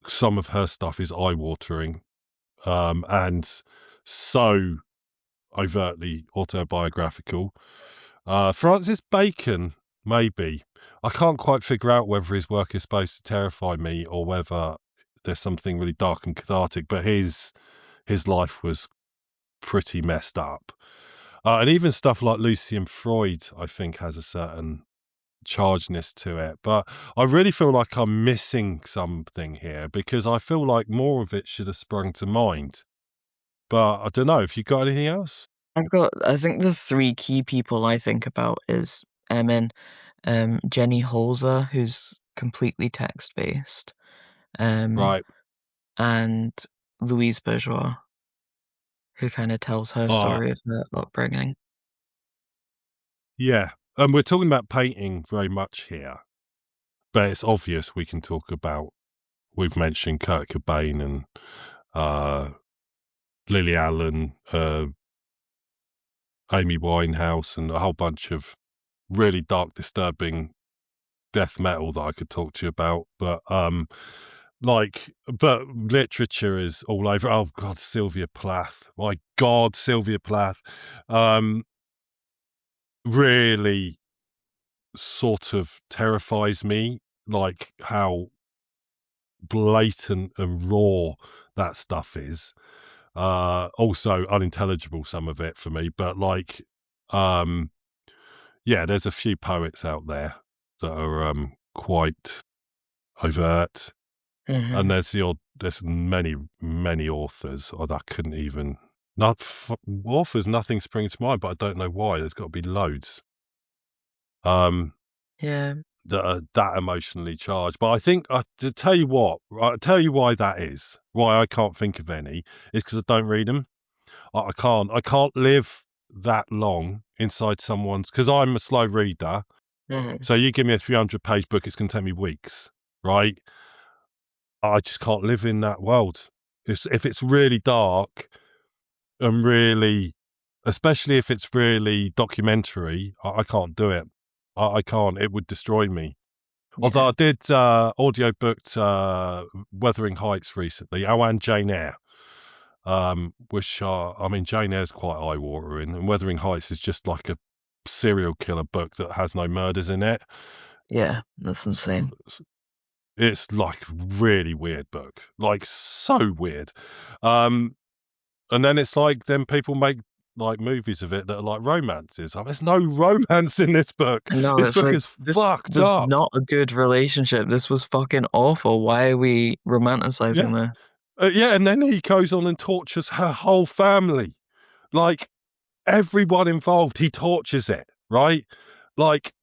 some of her stuff is eye-watering, and so overtly autobiographical. Francis Bacon, maybe. I can't quite figure out whether his work is supposed to terrify me or whether there's something really dark and cathartic, but his life was pretty messed up. And even stuff like Lucian Freud, I think, has a certain chargedness to it. But I really feel like I'm missing something here because I feel like more of it should have sprung to mind. But I don't know if you got anything else. I think the three key people I think about is Emin, Jenny Holzer, who's completely text-based, Right. and Louise Bourgeois, who kind of tells her Uh, story of her upbringing. yeah. And we're talking about painting very much here, but it's obvious we can talk about, we've mentioned Kurt Cobain and Lily Allen, Amy Winehouse, and a whole bunch of really dark, disturbing death metal that I could talk to you about. But but literature is all over. Oh God, Sylvia Plath. My God, Sylvia Plath. Really sort of terrifies me, like how blatant and raw that stuff is. Also unintelligible, some of it for me, but like, yeah, there's a few poets out there that are quite overt, and Mhm. there's many authors, or I couldn't even, authors, nothing springs to mind, but I don't know why. There's got to be loads Yeah. that are that emotionally charged. But I think, to tell you what, I'll tell you why that is, why I can't think of any, is because I don't read them. I can't live that long inside someone's, because I'm a slow reader. Mhm. So you give me a 300-page book, it's going to take me weeks, right? I just can't live in that world. If it's really dark and really, especially if it's really documentary, I can't do it. I can't. It would destroy me. Although Yeah. I did audio booked Wuthering Heights recently, and Jane Eyre, which are, I mean, Jane Eyre's quite eye-watering, and Wuthering Heights is just like a serial killer book that has no murders in it. Yeah. That's insane. It's like really weird book, like so weird. And then it's like, then people make like movies of it that are like romances. There's no romance in this book. No, This it's book like, is this fucked was up. not a good relationship. This was fucking awful. Why are we Yeah. romanticizing this? Yeah. And then he goes on and tortures her whole family. Like everyone involved, he tortures it, right? Like,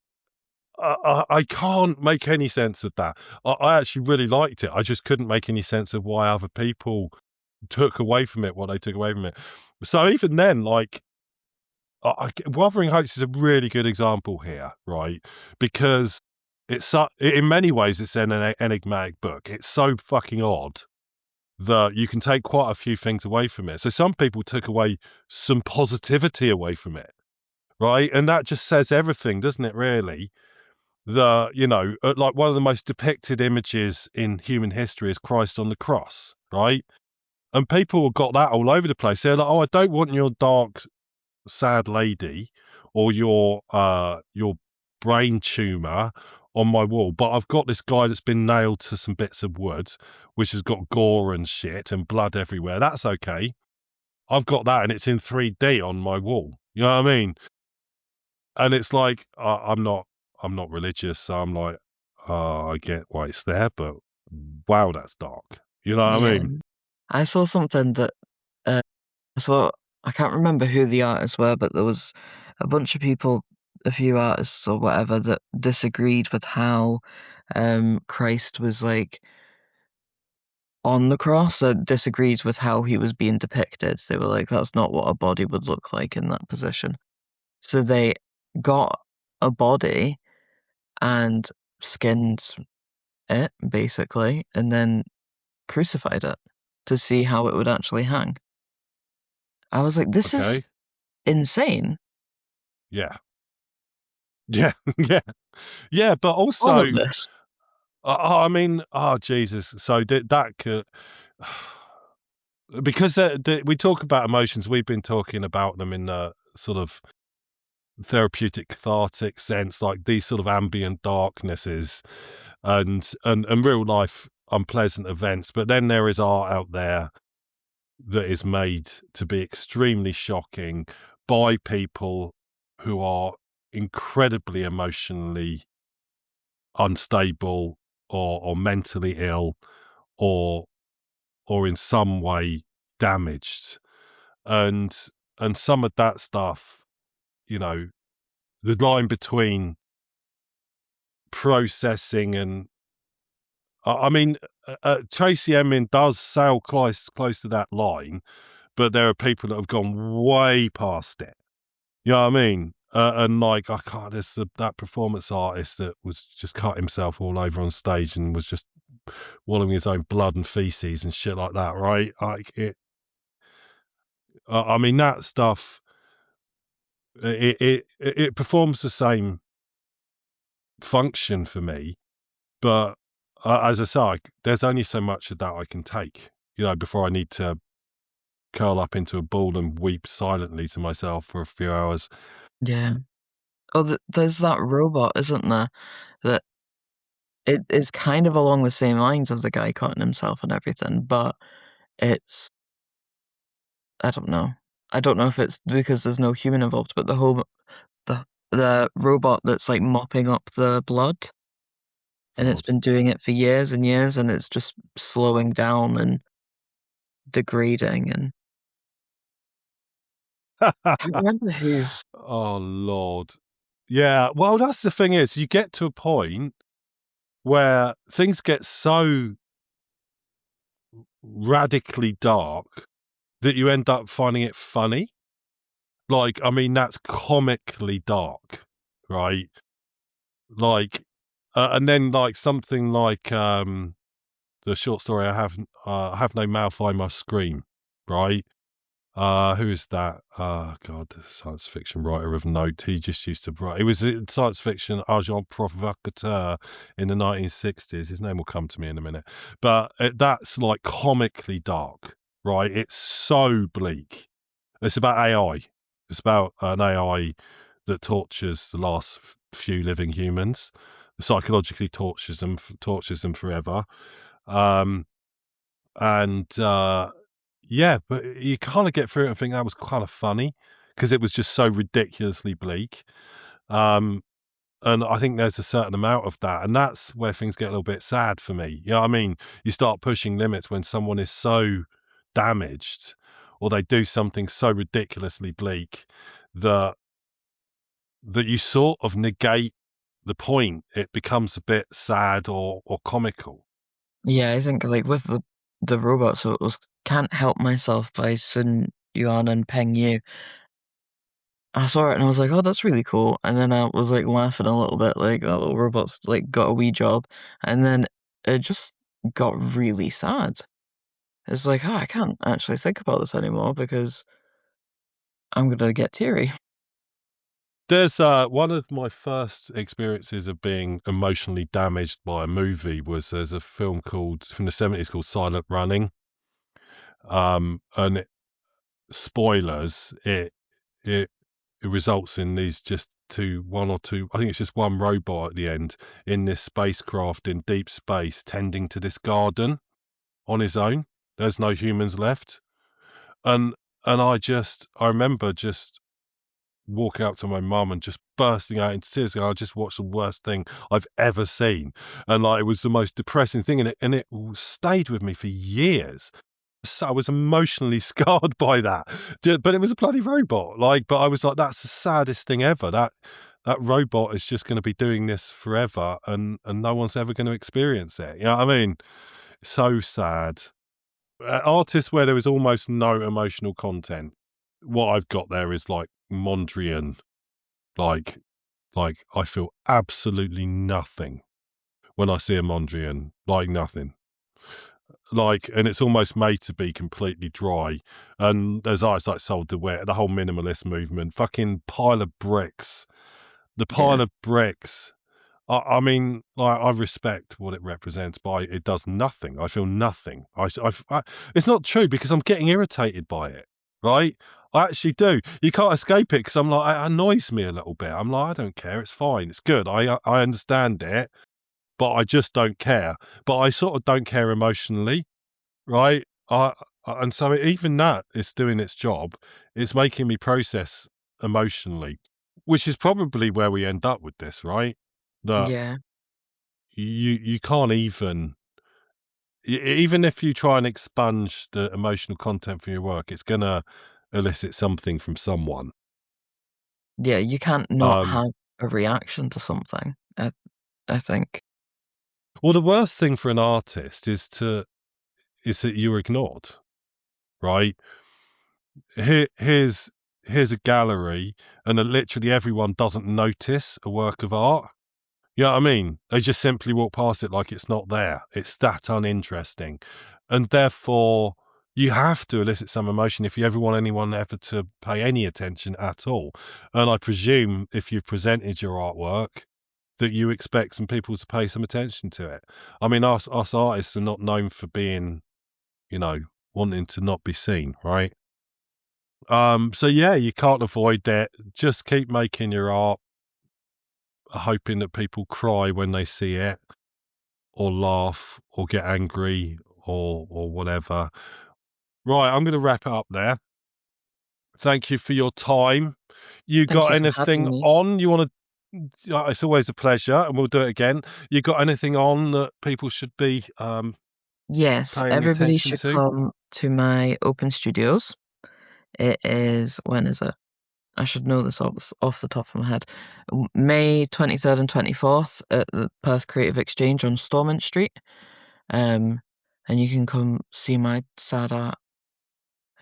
I can't make any sense of that. I actually really liked it. I just couldn't make any sense of why other people took away from it what they took away from it. So even then, like, Wuthering Heights is a really good example here, right? Because in many ways, it's an enigmatic book. It's so fucking odd that you can take quite a few things away from it. So some people took away some positivity away from it, right? And that just says everything, doesn't it, really? Like one of the most depicted images in human history is Christ on the cross, right? And people have got that all over the place. They're like, oh, I don't want your dark, sad lady or your brain tumor on my wall, but I've got this guy that's been nailed to some bits of wood, which has got gore and shit and blood everywhere. That's okay. I've got that, and it's in 3D on my wall. You know what I mean? And it's like, I'm not religious, so I'm like, I get why it's there, but wow, that's dark. You know what I Yeah. mean? I saw something that, uh, so I can't remember who the artists were, but there was a bunch of people, a few artists or whatever, that disagreed with how Christ was like on the cross, disagreed with how he was being depicted. They were like, that's not what a body would look like in that position. So they got a body and skinned it, basically, and then crucified it to see how it would actually hang. I was like, this is Okay. insane. Yeah. Yeah. Yeah. Yeah. But All also, of this. I mean, oh Jesus! So that could, because we talk about emotions. We've been talking about them in a sort of therapeutic, cathartic sense, like these sort of ambient darknesses and real life unpleasant events. But then there is art out there that is made to be extremely shocking by people who are incredibly emotionally unstable or mentally ill or in some way damaged. And some of that stuff, you know, the line between processing and I mean, Tracy Emin does sail close to that line, but there are people that have gone way past it. You know what I mean? And like, I can't. There's that performance artist that was just cut himself all over on stage and was just wallowing his own blood and feces and shit like that, right? Like it. I mean, that stuff. It performs the same function for me, but as I say, there's only so much of that I can take, you know, before I need to curl up into a ball and weep silently to myself for a few hours. Yeah. Oh, there's that robot, isn't there? That it is kind of along the same lines of the guy cutting himself and everything, but it's I don't know. I don't know if it's because there's no human involved, but the robot that's like mopping up the blood, and it's God. been doing it for years and years, and it's just slowing down and degrading. And I can't remember who's. Oh Lord. Yeah, well, that's the thing is, you get to a point where things get so radically dark that you end up finding it funny. Like, I mean, that's comically dark, right? Like, and then like something like the short story I have no mouth, I must scream, right? Who is that? God, the science fiction writer of note. He just used to write. He was a science fiction agent provocateur in the 1960s. His name will come to me in a minute. But that's like comically dark, right? It's so bleak. It's about AI. It's about an AI that tortures the last few living humans, psychologically tortures them forever. And yeah, but you kind of get through it and think that was kind of funny because it was just so ridiculously bleak. Um, and I think there's a certain amount of that, and that's where things get a little bit sad for me. You know what I mean? You start pushing limits when someone is so damaged, or they do something so ridiculously bleak that you sort of negate the point. It becomes a bit sad or comical. Yeah, I think like with the robot, so it was "Can't Help Myself" by Sun Yuan and Peng Yu. I saw it and I was like, "Oh, that's really cool." And then I was like laughing a little bit, like that little robot's like got a wee job, and then it just got really sad. It's like, oh, I can't actually think about this anymore because I'm gonna get teary. There's one of my first experiences of being emotionally damaged by a movie was there's a film called from the 70s called Silent Running. And spoilers, it results in these just one or two, I think it's just one robot at the end in this spacecraft in deep space tending to this garden on his own. There's no humans left. And I remember just walking out to my mum and just bursting out in tears. I just watched the worst thing I've ever seen, and like it was the most depressing thing, and it stayed with me for years. So I was emotionally scarred by that. But it was a bloody robot, like. But I was like, that's the saddest thing ever. That robot is just going to be doing this forever, and no one's ever going to experience it. You know what I mean? So sad. Artists where there is almost no emotional content. What I've got there is like Mondrian. Like I feel absolutely nothing when I see a Mondrian, like nothing. Like, and it's almost made to be completely dry. And there's artists like Sol DeWitt, the whole minimalist movement, fucking pile of bricks. The pile Yeah. of bricks. I mean, like, I respect what it represents, but it does nothing. I feel nothing. It's not true because I'm getting irritated by it, right? I actually do. You can't escape it because I'm like, it annoys me a little bit. I'm like, I don't care. It's fine. It's good. I understand it, but I just don't care. But I sort of don't care emotionally, right? And so even that is doing its job. It's making me process emotionally, which is probably where we end up with this, right? That Yeah. you can't even if you try and expunge the emotional content from your work, it's gonna elicit something from someone. Yeah, you can't not have a reaction to something, I think. Well, the worst thing for an artist is that you're ignored, right? Here's a gallery, and that literally everyone doesn't notice a work of art. You know what I mean? They just simply walk past it like it's not there. It's that uninteresting. And therefore, you have to elicit some emotion if you ever want anyone ever to pay any attention at all. And I presume if you've presented your artwork, that you expect some people to pay some attention to it. I mean, us artists are not known for being, you know, wanting to not be seen, right? So yeah, you can't avoid that. Just keep making your art, hoping that people cry when they see it, or laugh, or get angry, or whatever. Right, I'm going to wrap it up there. Thank you for your time. You Thank got you for having anything me. on you want to? It's always a pleasure, and we'll do it again. You got anything on that people should be Yes, paying everybody attention should to? come to my open studios. It is when is it? I should know this off the top of my head. May 23rd and 24th at the Perth Creative Exchange on Stormont Street. And you can come see my sad art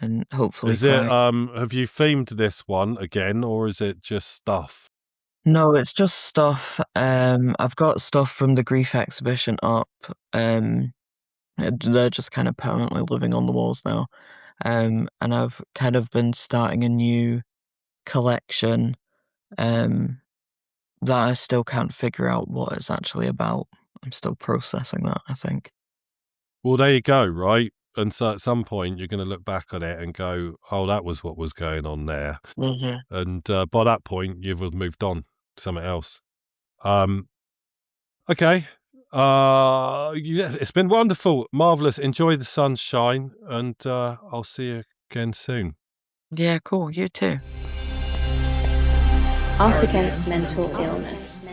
and hopefully Is it cry. have you themed this one again, or is it just stuff? No, it's just stuff. I've got stuff from the Grief exhibition up. They're just kind of permanently living on the walls now. And I've kind of been starting a new collection that I still can't figure out what it's actually about. I'm still processing that, I think. Well, there you go, right? And so at some point you're going to look back on it and go, "Oh, that was what was going on there." Mm-hmm. And by that point, you will have moved on to something else. Okay. Yeah, it's been wonderful, marvelous. Enjoy the sunshine, and I'll see you again soon. Yeah, cool. You too. Art Against Mental Illness.